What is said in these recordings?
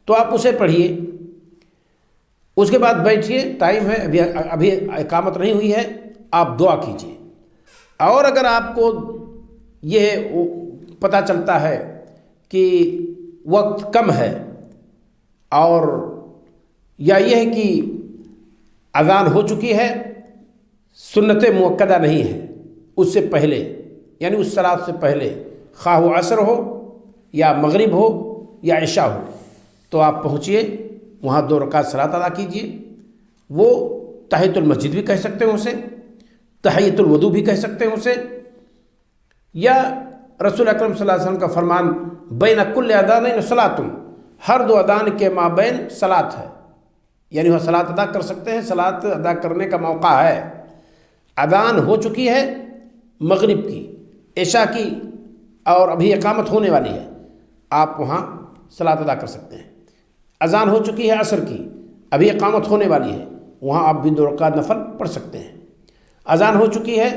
تو آپ اسے پڑھیے، اس کے بعد بیٹھیے، ٹائم ہے، ابھی اقامت نہیں ہوئی ہے، آپ دعا کیجیے۔ اور اگر آپ کو یہ پتہ چلتا ہے کہ وقت کم ہے اور یا یہ ہے کہ اذان ہو چکی ہے، سنت مؤکدہ نہیں ہے، اس سے پہلے یعنی اس صلاۃ سے پہلے، خواہ وہ عصر ہو یا مغرب ہو یا عشاء ہو، تو آپ پہنچیے، وہاں 2 رکعت صلاۃ ادا کیجیے۔ وہ تحیۃ المسجد بھی کہہ سکتے ہیں اسے، تحیۃ الوضو بھی کہہ سکتے ہیں اسے، یا رسول اکرم صلی اللہ علیہ وسلم کا فرمان بین کل اذانین صلاۃ، ہر 2 اذان کے مابین صلاۃ ہے، یعنی وہ صلاۃ ادا کر سکتے ہیں، صلاۃ ادا کرنے کا موقع ہے۔ اذان ہو چکی ہے مغرب کی، عشاء کی، اور ابھی اقامت ہونے والی ہے، آپ وہاں صلاۃ ادا کر سکتے ہیں۔ اذان ہو چکی ہے عصر کی، ابھی اقامت ہونے والی ہے، وہاں آپ بھی 2 رکعت نفل پڑھ سکتے ہیں۔ اذان ہو چکی ہے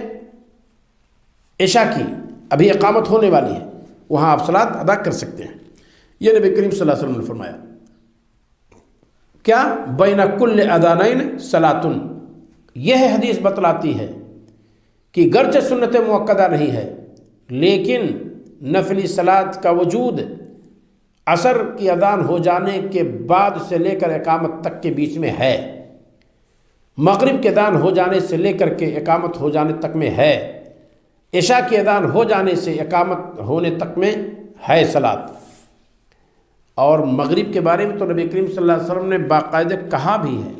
عشاء کی، ابھی اقامت ہونے والی ہے، وہاں آپ صلاۃ ادا کر سکتے ہیں۔ یہ نبی کریم صلی اللہ علیہ وسلم نے فرمایا کیا بین کل اذانین صلاۃ، یہ حدیث بتلاتی ہے کہ گرچہ سنت مؤکدہ نہیں ہے لیکن نفلی صلاۃ کا وجود عصر کی اذان ہو جانے کے بعد سے لے کر اقامت تک کے بیچ میں ہے، مغرب کے اذان ہو جانے سے لے کر کے اقامت ہو جانے تک میں ہے، عشاء کی اذان ہو جانے سے اقامت ہونے تک میں ہے صلاۃ۔ اور مغرب کے بارے میں تو نبی کریم صلی اللہ علیہ وسلم نے باقاعدہ کہا بھی ہے،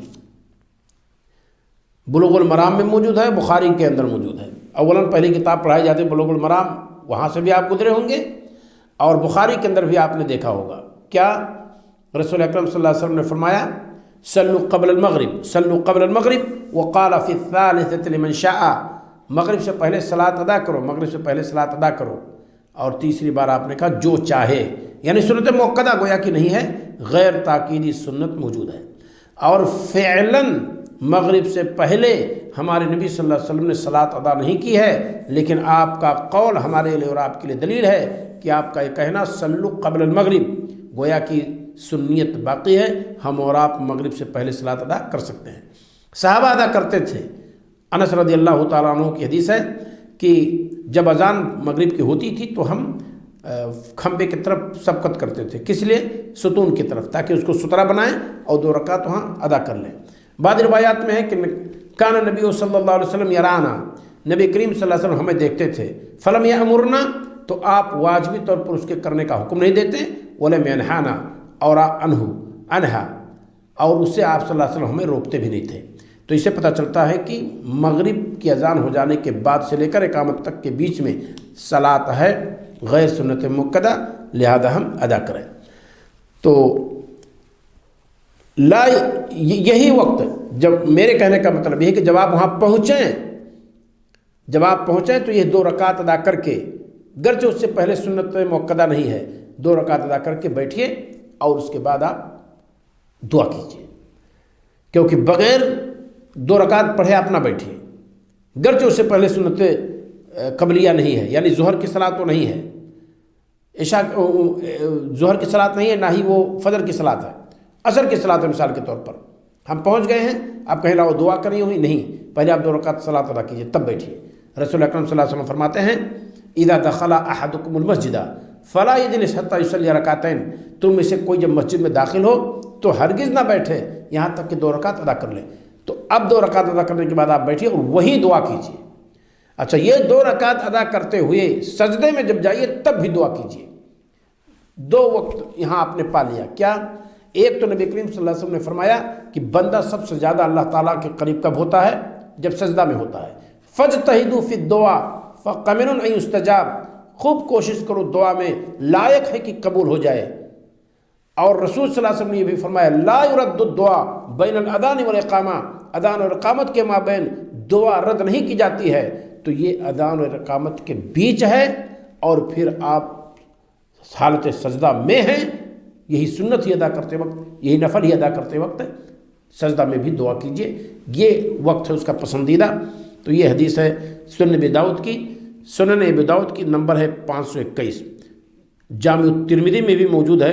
بلوغ المرام میں موجود ہے، بخاری کے اندر موجود ہے۔ اولاً پہلی کتاب پڑھائی جاتی ہے بلوغ المرام، وہاں سے بھی آپ گزرے ہوں گے، اور بخاری کے اندر بھی آپ نے دیکھا ہوگا۔ کیا رسول اکرم صلی اللہ علیہ وسلم نے فرمایا صلوا قبل المغرب، صلوا قبل المغرب وقال فی الثالثۃ لمن شاء، مغرب سے پہلے صلاۃ ادا کرو، مغرب سے پہلے صلاۃ ادا کرو، اور تیسری بار آپ نے کہا جو چاہے، یعنی سنت مؤکدہ گویا کہ نہیں ہے، غیر تاکیدی سنت موجود ہے۔ اور فعلاً مغرب سے پہلے ہمارے نبی صلی اللہ علیہ وسلم نے صلاۃ ادا نہیں کی ہے، لیکن آپ کا قول ہمارے لیے اور آپ کے لیے دلیل ہے کہ آپ کا یہ کہنا صلوا قبل المغرب، گویا کہ سنیت باقی ہے، ہم اور آپ مغرب سے پہلے صلاۃ ادا کر سکتے ہیں۔ صحابہ ادا کرتے تھے، انس رضی اللہ تعالیٰ عنہ کی حدیث ہے کہ جب اذان مغرب کی ہوتی تھی تو ہم کھمبے کی طرف سبقت کرتے تھے، کس لیے؟ ستون کی طرف، تاکہ اس کو سترا بنائیں اور 2 رکعت وہاں ادا کر لیں۔ بعض روایات میں ہے کہ کان نبی صلی اللہ علیہ وسلم یرانا، نبی کریم صلی اللہ علیہ وسلم ہمیں دیکھتے تھے، فلم یامرنا، تو آپ واجبی طور پر اس کے کرنے کا حکم نہیں دیتے، ولم ینہانا، اور انہا، اور اس سے آپ صلی اللہ علیہ وسلم ہمیں روکتے بھی نہیں تھے۔ تو اس سے پتہ چلتا ہے کہ مغرب کی اذان ہو جانے کے بعد سے لے کر اقامت تک کے بیچ میں صلاۃ ہے، غیر سنت مؤکدہ، لہذا ہم ادا کریں۔ تو یہی وقت، جب میرے کہنے کا مطلب یہ ہے کہ جب آپ وہاں پہنچیں تو یہ 2 رکعت ادا کر کے، گرچہ اس سے پہلے سنت مؤکدہ نہیں ہے، 2 رکعت ادا کر کے بیٹھیے اور اس کے بعد آپ دعا کیجیے، کیونکہ بغیر 2 رکعت پڑھے آپ نہ بیٹھیے، گرچہ اس سے پہلے سنت قبلیہ نہیں ہے، یعنی ظہر کی صلاۃ تو نہیں ہے، عشاء ظہر کی صلاۃ نہیں ہے، نہ ہی وہ فجر کی صلاۃ ہے، عصر کی صلاۃ ہے۔ مثال کے طور پر ہم پہنچ گئے ہیں، آپ کہیں لاؤ دعا کرنی ہوئی، نہیں، پہلے آپ 2 رکعت صلاۃ ادا کیجیے تب بیٹھیے۔ رسول اکرم صلی اللہ علیہ وسلم فرماتے ہیں اذا دخل احدکم المسجد فلا یجلس حتی یصلی رکعتین، تم میں سے کوئی جب مسجد میں داخل ہو تو ہرگز نہ بیٹھے یہاں تک کہ 2 رکعت ادا کر لے۔ تو اب 2 رکعت ادا کرنے کے بعد آپ بیٹھیے اور وہی دعا کیجیے۔ اچھا، یہ 2 رکعت ادا کرتے ہوئے سجدے میں جب جائیے تب بھی دعا کیجیے۔ 2 وقت یہاں آپ نے پا لیا۔ کیا؟ ایک تو نبی کریم صلی اللہ علیہ وسلم نے فرمایا کہ بندہ سب سے زیادہ اللہ تعالیٰ کے قریب کب ہوتا ہے؟ جب سجدہ میں ہوتا ہے۔ فاجتہدوا فی الدعاء فقمن ان یستجاب، خوب کوشش کرو دعا میں، لائق ہے کہ قبول ہو جائے۔ اور رسول صلی اللہ علیہ وسلم نے یہ بھی فرمایا لا یرد الدعاء بین الاذان والاقامہ، اذان اور اقامت کے مابین دعا رد نہیں کی جاتی ہے۔ تو یہ اذان اور اقامت کے بیچ ہے، اور پھر آپ حالت سجدہ میں ہیں، یہی سنت ہی ادا کرتے وقت، یہی نفل ہی ادا کرتے وقت سجدہ میں بھی دعا کیجیے، یہ وقت ہے اس کا پسندیدہ۔ تو یہ حدیث ہے سنن ابی داؤد کی، سنن ابی داؤد کی نمبر ہے 521، جامع الترمذی میں بھی موجود ہے